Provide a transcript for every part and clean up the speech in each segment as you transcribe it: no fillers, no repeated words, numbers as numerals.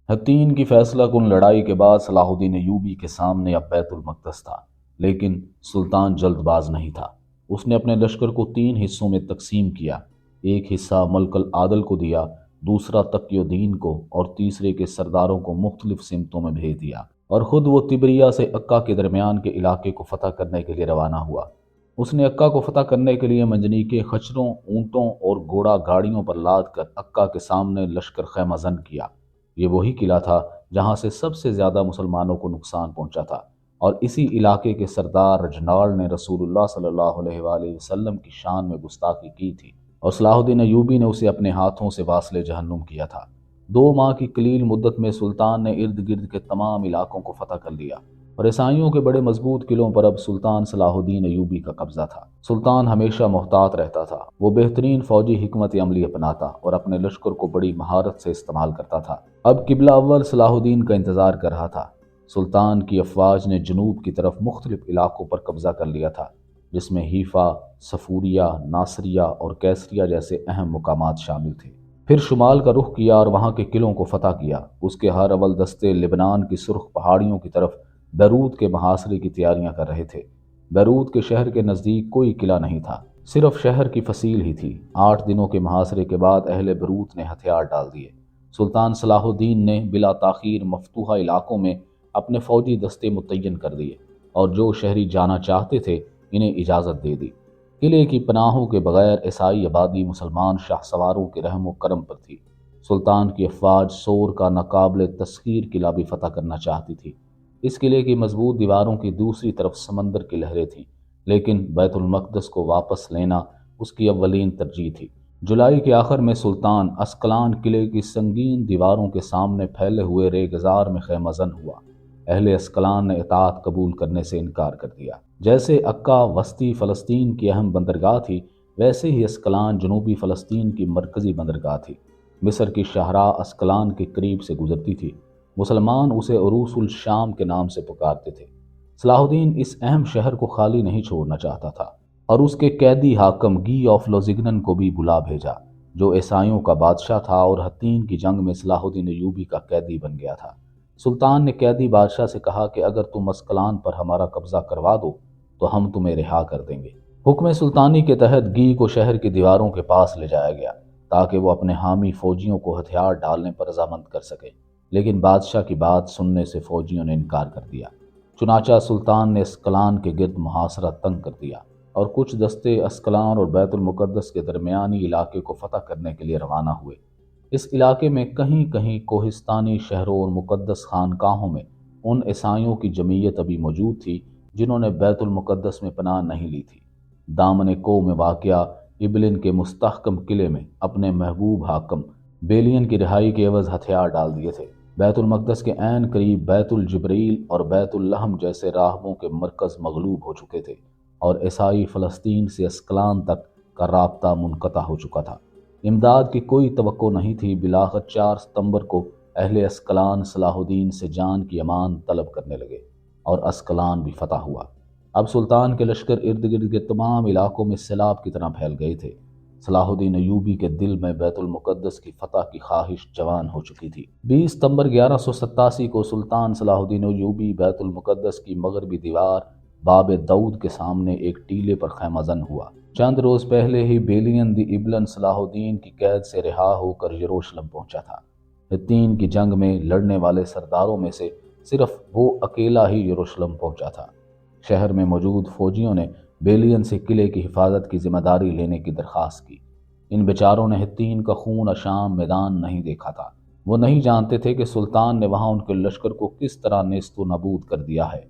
حطین کی فیصلہ کن لڑائی کے بعد صلاح الدین ایوبی کے سامنے اب بیت المقدس تھا، لیکن سلطان جلد باز نہیں تھا۔ اس نے اپنے لشکر کو 3 حصوں میں تقسیم کیا۔ ایک حصہ ملک العادل کو دیا، دوسرا تقی الدین کو، اور تیسرے کے سرداروں کو مختلف سمتوں میں بھیج دیا، اور خود وہ تبریہ سے عکا کے درمیان کے علاقے کو فتح کرنے کے لیے روانہ ہوا۔ اس نے عکا کو فتح کرنے کے لیے منجنیقیں خچروں، اونٹوں اور گھوڑا گاڑیوں پر لاد کر عکا کے سامنے لشکر خیمہ زن کیا۔ یہ وہی قلعہ تھا جہاں سے سب سے زیادہ مسلمانوں کو نقصان پہنچا تھا، اور اسی علاقے کے سردار رجناڑ نے رسول اللہ صلی اللہ علیہ وآلہ وسلم کی شان میں گستاخی کی تھی، اور صلاح الدین ایوبی نے اسے اپنے ہاتھوں سے واصل جہنم کیا تھا۔ 2 ماہ کی قلیل مدت میں سلطان نے ارد گرد کے تمام علاقوں کو فتح کر لیا، اور عیسائیوں کے بڑے مضبوط قلعوں پر اب سلطان صلاح الدین ایوبی کا قبضہ تھا۔ سلطان ہمیشہ محتاط رہتا تھا، وہ بہترین فوجی حکمت عملی اپناتا اور اپنے لشکر کو بڑی مہارت سے استعمال کرتا تھا۔ اب قبلہ اول صلاح الدین کا انتظار کر رہا تھا۔ سلطان کی افواج نے جنوب کی طرف مختلف علاقوں پر قبضہ کر لیا تھا، جس میں حیفا، صفوریہ، ناصریہ اور کیسریہ جیسے اہم مقامات شامل تھے۔ پھر شمال کا رخ کیا اور وہاں کے قلعوں کو فتح کیا۔ اس کے ہر اول دستے لبنان کی سرخ پہاڑیوں کی طرف بیروت کے محاصرے کی تیاریاں کر رہے تھے۔ بیروت کے شہر کے نزدیک کوئی قلعہ نہیں تھا، صرف شہر کی فصیل ہی تھی۔ 8 دنوں کے محاصرے کے بعد اہل بیروت نے ہتھیار ڈال دیے۔ سلطان صلاح الدین نے بلا تاخیر مفتوحہ علاقوں میں اپنے فوجی دستے متعین کر دیے، اور جو شہری جانا چاہتے تھے انہیں اجازت دے دی۔ قلعے کی پناہوں کے بغیر عیسائی آبادی مسلمان شاہ سواروں کے رحم و کرم پر تھی۔ سلطان کی افواج سور کا ناقابل تسخیر قلعہ بھی فتح کرنا چاہتی تھی۔ اس قلعے کی مضبوط دیواروں کی دوسری طرف سمندر کی لہریں تھیں، لیکن بیت المقدس کو واپس لینا اس کی اولین ترجیح تھی۔ جولائی کے آخر میں سلطان اسقلان قلعے کی سنگین دیواروں کے سامنے پھیلے ہوئے ریگزار میں خیمہ زن ہوا۔ اہل اسقلان نے اطاعت قبول کرنے سے انکار کر دیا۔ جیسے عکا وسطی فلسطین کی اہم بندرگاہ تھی، ویسے ہی اسقلان جنوبی فلسطین کی مرکزی بندرگاہ تھی۔ مصر کی شاہراہ اسقلان کے قریب سے گزرتی تھی۔ مسلمان اسے عروس الشام کے نام سے پکارتے تھے۔ صلاح الدین اس اہم شہر کو خالی نہیں چھوڑنا چاہتا تھا، اور اس کے قیدی حاکم گی آف لوزگنن کو بھی بلا بھیجا، جو عیسائیوں کا بادشاہ تھا اور حطین کی جنگ میں صلاح الدین ایوبی کا قیدی بن گیا تھا۔ سلطان نے قیدی بادشاہ سے کہا کہ اگر تم اسقلان پر ہمارا قبضہ کروا دو تو ہم تمہیں رہا کر دیں گے۔ حکم سلطانی کے تحت گی کو شہر کی دیواروں کے پاس لے جایا گیا تاکہ وہ اپنے حامی فوجیوں کو ہتھیار ڈالنے پر رضامند کر سکے، لیکن بادشاہ کی بات سننے سے فوجیوں نے انکار کر دیا۔ چنانچہ سلطان نے اسقلان کے گرد محاصرہ تنگ کر دیا، اور کچھ دستے اسقلان اور بیت المقدس کے درمیانی علاقے کو فتح کرنے کے لیے روانہ ہوئے۔ اس علاقے میں کہیں کہیں کوہستانی شہروں اور مقدس خانقاہوں میں ان عیسائیوں کی جمعیت ابھی موجود تھی جنہوں نے بیت المقدس میں پناہ نہیں لی تھی۔ دامن کو میں واقع ابلن کے مستحکم قلعے میں اپنے محبوب حاکم بیلین کی رہائی کے عوض ہتھیار ڈال دیے تھے۔ بیت المقدس کے عین قریب بیت الجبریل اور بیت اللحم جیسے راہبوں کے مرکز مغلوب ہو چکے تھے، اور عیسائی فلسطین سے اسقلان تک کا رابطہ منقطع ہو چکا تھا۔ امداد کی کوئی توقع نہیں تھی۔ بالآخر 4 ستمبر کو اہل اسقلان صلاح الدین سے جان کی امان طلب کرنے لگے، اور اسقلان بھی فتح ہوا۔ اب سلطان کے لشکر ارد گرد کے تمام علاقوں میں سیلاب کی طرح پھیل گئے تھے۔ صلاح الدین ایوبی کے دل میں بیت المقدس کی فتح کی خواہش جوان ہو چکی تھی۔ 20 ستمبر 1187 کو سلطان صلاح الدین ایوبی بیت المقدس کی مغربی دیوار باب داؤد کے سامنے ایک ٹیلے پر خیمہ زن ہوا۔ چند روز پہلے ہی بیلین دی ابلن صلاح الدین کی قید سے رہا ہو کر یروشلم پہنچا تھا۔ حطین کی جنگ میں لڑنے والے سرداروں میں سے صرف وہ اکیلا ہی یروشلم پہنچا تھا۔ شہر میں موجود فوجیوں نے بیلین سے قلعے کی حفاظت کی ذمہ داری لینے کی درخواست کی۔ ان بیچاروں نے حطین کا خون اشام میدان نہیں دیکھا تھا۔ وہ نہیں جانتے تھے کہ سلطان نے وہاں ان کے لشکر کو کس طرح نیست و نابود کر دیا ہے۔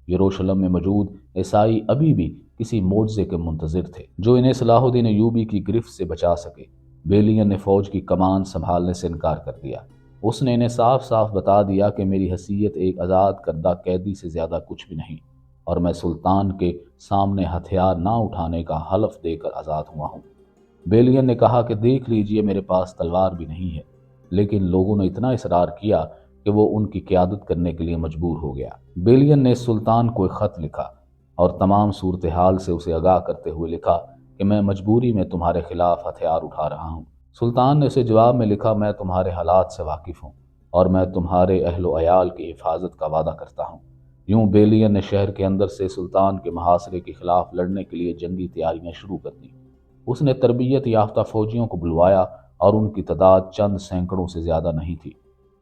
یروشلم میں موجود عیسائی ابھی بھی کسی معجزے کے منتظر تھے جو انہیں صلاح الدین ایوبی کی گرفت سے بچا سکے۔ بیلین نے فوج کی کمان سنبھالنے سے انکار کر دیا۔ اس نے انہیں صاف صاف بتا دیا کہ میری حیثیت ایک آزاد کردہ قیدی سے زیادہ کچھ بھی نہیں، اور میں سلطان کے سامنے ہتھیار نہ اٹھانے کا حلف دے کر آزاد ہوا ہوں۔ بیلین نے کہا کہ دیکھ لیجئے میرے پاس تلوار بھی نہیں ہے، لیکن لوگوں نے اتنا اصرار کیا کہ وہ ان کی قیادت کرنے کے لیے مجبور ہو گیا۔ بیلین نے سلطان کو ایک خط لکھا اور تمام صورتحال سے اسے آگاہ کرتے ہوئے لکھا کہ میں مجبوری میں تمہارے خلاف ہتھیار اٹھا رہا ہوں۔ سلطان نے اسے جواب میں لکھا، میں تمہارے حالات سے واقف ہوں اور میں تمہارے اہل و عیال کی حفاظت کا وعدہ کرتا ہوں۔ یوں بیلین نے شہر کے اندر سے سلطان کے محاصرے کے خلاف لڑنے کے لیے جنگی تیاریاں شروع کر دیں۔ اس نے تربیت یافتہ فوجیوں کو بلوایا اور ان کی تعداد چند سینکڑوں سے زیادہ نہیں تھی،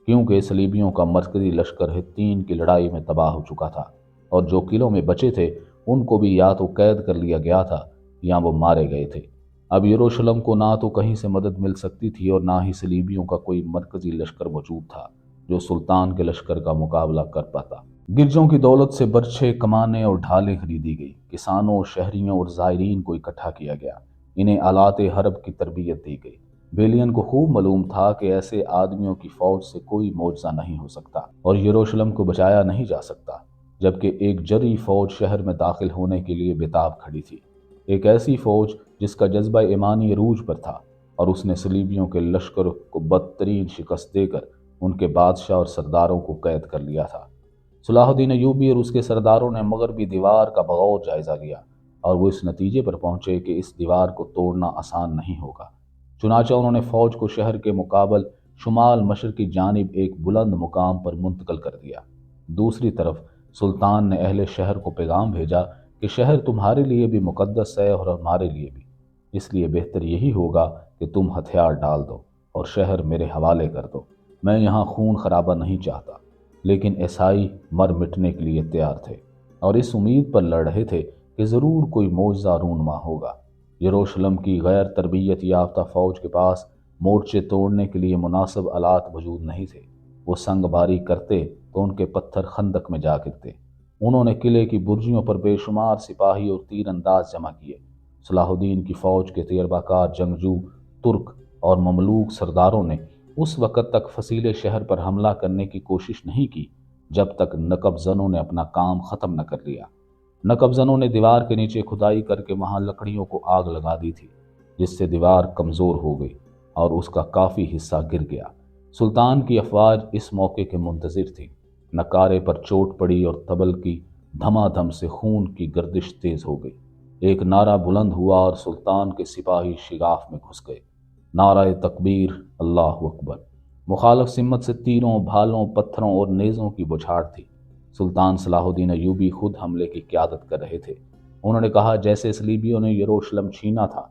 کیونکہ صلیبیوں کا مرکزی لشکر حطین کی لڑائی میں تباہ ہو چکا تھا، اور جو قلعوں میں بچے تھے ان کو بھی یا تو قید کر لیا گیا تھا یا وہ مارے گئے تھے۔ اب یروشلم کو نہ تو کہیں سے مدد مل سکتی تھی اور نہ ہی صلیبیوں کا کوئی مرکزی لشکر موجود تھا جو سلطان کے لشکر کا مقابلہ کر پاتا۔ گرجوں کی دولت سے برچھے، کمانیں اور ڈھالیں خریدی گئی، کسانوں، شہریوں اور زائرین کو اکٹھا کیا گیا، انہیں آلات حرب کی تربیت دی گئی۔ بیلین کو خوب معلوم تھا کہ ایسے آدمیوں کی فوج سے کوئی معجزہ نہیں ہو سکتا اور یروشلم کو بچایا نہیں جا سکتا، جبکہ ایک جری فوج شہر میں داخل ہونے کے لیے بےتاب کھڑی تھی، ایک ایسی فوج جس کا جذبہ ایمانی عروج پر تھا، اور اس نے صلیبیوں کے لشکر کو بدترین شکست دے کر ان کے بادشاہ اور سرداروں کو قید کر لیا تھا۔ صلاح الدین ایوبی اور اس کے سرداروں نے مغربی دیوار کا بغور جائزہ لیا اور وہ اس نتیجے پر پہنچے کہ اس دیوار کو توڑنا آسان نہیں ہوگا۔ چنانچہ انہوں نے فوج کو شہر کے مقابل شمال مشرقی جانب ایک بلند مقام پر منتقل کر دیا۔ دوسری طرف سلطان نے اہل شہر کو پیغام بھیجا کہ شہر تمہارے لیے بھی مقدس ہے اور ہمارے لیے بھی، اس لیے بہتر یہی ہوگا کہ تم ہتھیار ڈال دو اور شہر میرے حوالے کر دو۔ میں یہاں خون خرابہ نہیں چاہتا۔ لیکن عیسائی مر مٹنے کے لیے تیار تھے اور اس امید پر لڑ رہے تھے کہ ضرور کوئی معجزہ رونما ہوگا۔ یروشلم کی غیر تربیت یافتہ فوج کے پاس مورچے توڑنے کے لیے مناسب آلات موجود نہیں تھے۔ وہ سنگ باری کرتے تو ان کے پتھر خندق میں جا گرتے۔ انہوں نے قلعے کی برجیوں پر بے شمار سپاہی اور تیر انداز جمع کیے۔ صلاح الدین کی فوج کے تجربہ کار جنگجو، ترک اور مملوک سرداروں نے اس وقت تک فصیل شہر پر حملہ کرنے کی کوشش نہیں کی جب تک نقب زنوں نے اپنا کام ختم نہ کر لیا۔ نقب زنوں نے دیوار کے نیچے کھدائی کر کے وہاں لکڑیوں کو آگ لگا دی تھی، جس سے دیوار کمزور ہو گئی اور اس کا کافی حصہ گر گیا۔ سلطان کی افواج اس موقع کے منتظر تھی۔ نکارے پر چوٹ پڑی اور طبل کی دھما دھم سے خون کی گردش تیز ہو گئی۔ ایک نعرہ بلند ہوا اور سلطان کے سپاہی شگاف میں گھس گئے۔ نعرہ تکبیر، اللہ اکبر۔ مخالف سمت سے تیروں، بھالوں، پتھروں اور نیزوں کی بچھاڑ تھی۔ سلطان صلاح الدین ایوبی خود حملے کی قیادت کر رہے تھے۔ انہوں نے کہا، جیسے صلیبیوں نے یروشلم چھینا تھا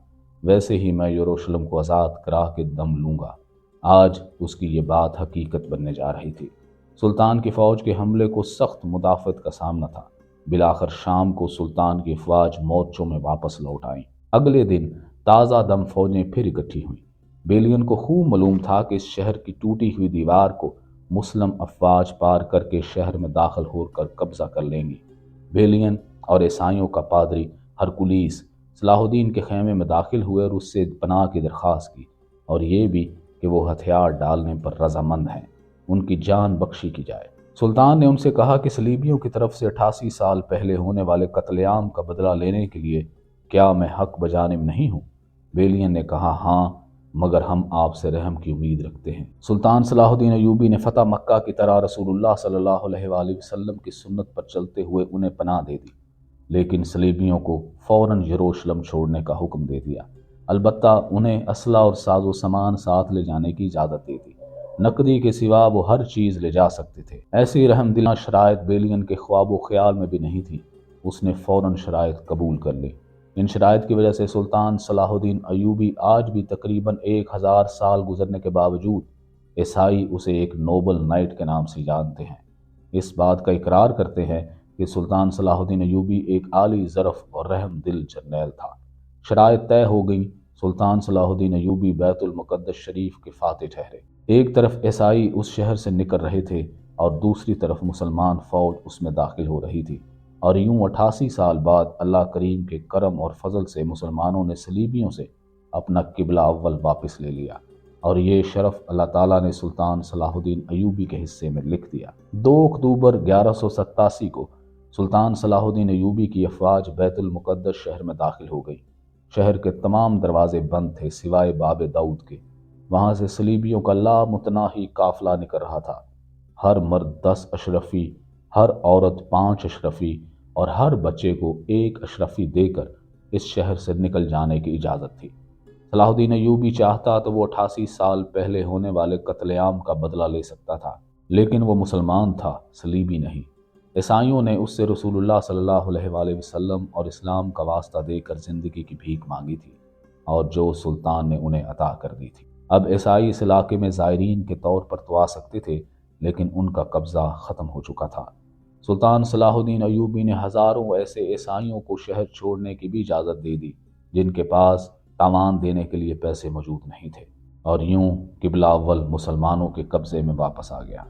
ویسے ہی میں یروشلم کو آزاد کرا کے دم لوں گا۔ آج اس کی یہ بات حقیقت بننے جا رہی تھی۔ سلطان کی فوج کے حملے کو سخت مدافعت کا سامنا تھا۔ بالآخر شام کو سلطان کی افواج مورچوں میں واپس لوٹ آئیں۔ اگلے دن تازہ دم فوجیں پھر اکٹھی ہوئیں۔ بیلین کو خوب معلوم تھا کہ اس شہر کی ٹوٹی ہوئی دیوار کو مسلم افواج پار کر کے شہر میں داخل ہو کر قبضہ کر لیں گی۔ بیلین اور عیسائیوں کا پادری ہرکولیس صلاح الدین کے خیمے میں داخل ہوئے اور اس سے پناہ کی درخواست کی، اور یہ بھی کہ وہ ہتھیار ڈالنے پر رضامند ہیں، ان کی جان بخشی کی جائے۔ سلطان نے ان سے کہا کہ صلیبیوں کی طرف سے 88 سال پہلے ہونے والے قتل عام کا بدلہ لینے کے لیے کیا میں حق بجانب نہیں ہوں؟ بیلین نے کہا، ہاں، مگر ہم آپ سے رحم کی امید رکھتے ہیں۔ سلطان صلاح الدین ایوبی نے فتح مکہ کی طرح رسول اللہ صلی اللہ علیہ وآلہ وسلم کی سنت پر چلتے ہوئے انہیں پناہ دے دی، لیکن صلیبیوں کو فوراً یروشلم چھوڑنے کا حکم دے دیا۔ البتہ انہیں اسلحہ اور ساز و سامان ساتھ لے جانے کی اجازت دے دی۔ نقدی کے سوا وہ ہر چیز لے جا سکتے تھے۔ ایسی رحم دلانہ شرائط بیلین کے خواب و خیال میں بھی نہیں تھی۔ اس نے فوراً شرائط قبول کر لی۔ ان شرائط کی وجہ سے سلطان صلاح الدین ایوبی آج بھی تقریباً 1000 سال گزرنے کے باوجود عیسائی اسے ایک نوبل نائٹ کے نام سے جانتے ہیں۔ اس بات کا اقرار کرتے ہیں کہ سلطان صلاح الدین ایوبی ایک عالی ظرف اور رحم دل جرنیل تھا۔ شرائط طے ہو گئیں۔ سلطان صلاح الدین ایوبی بیت المقدس شریف کے فاتح ٹھہرے۔ ایک طرف عیسائی اس شہر سے نکل رہے تھے اور دوسری طرف مسلمان فوج اس میں داخل ہو رہی تھی، اور یوں 88 سال بعد اللہ کریم کے کرم اور فضل سے مسلمانوں نے صلیبیوں سے اپنا قبلہ اول واپس لے لیا، اور یہ شرف اللہ تعالیٰ نے سلطان صلاح الدین ایوبی کے حصے میں لکھ دیا۔ 2 اکتوبر 1187 کو سلطان صلاح الدین ایوبی کی افواج بیت المقدس شہر میں داخل ہو گئی۔ شہر کے تمام دروازے بند تھے سوائے باب داؤد کے۔ وہاں سے صلیبیوں کا لامتناہی قافلہ نکل رہا تھا۔ ہر مرد 10 اشرفی، ہر عورت 5 اشرفی اور ہر بچے کو 1 اشرفی دے کر اس شہر سے نکل جانے کی اجازت تھی۔ صلاح الدین ایوبی چاہتا تو وہ 88 سال پہلے ہونے والے قتل عام کا بدلہ لے سکتا تھا، لیکن وہ مسلمان تھا، صلیبی نہیں۔ عیسائیوں نے اس سے رسول اللہ صلی اللہ علیہ وآلہ وسلم اور اسلام کا واسطہ دے کر زندگی کی بھیک مانگی تھی، اور جو سلطان نے انہیں عطا کر دی تھی۔ اب عیسائی اس علاقے میں زائرین کے طور پر تو آ سکتے تھے، لیکن ان کا قبضہ ختم ہو چکا تھا۔ سلطان صلاح الدین ایوبی نے ہزاروں ایسے عیسائیوں کو شہر چھوڑنے کی بھی اجازت دے دی جن کے پاس تاوان دینے کے لیے پیسے موجود نہیں تھے، اور یوں قبلہ اول مسلمانوں کے قبضے میں واپس آ گیا۔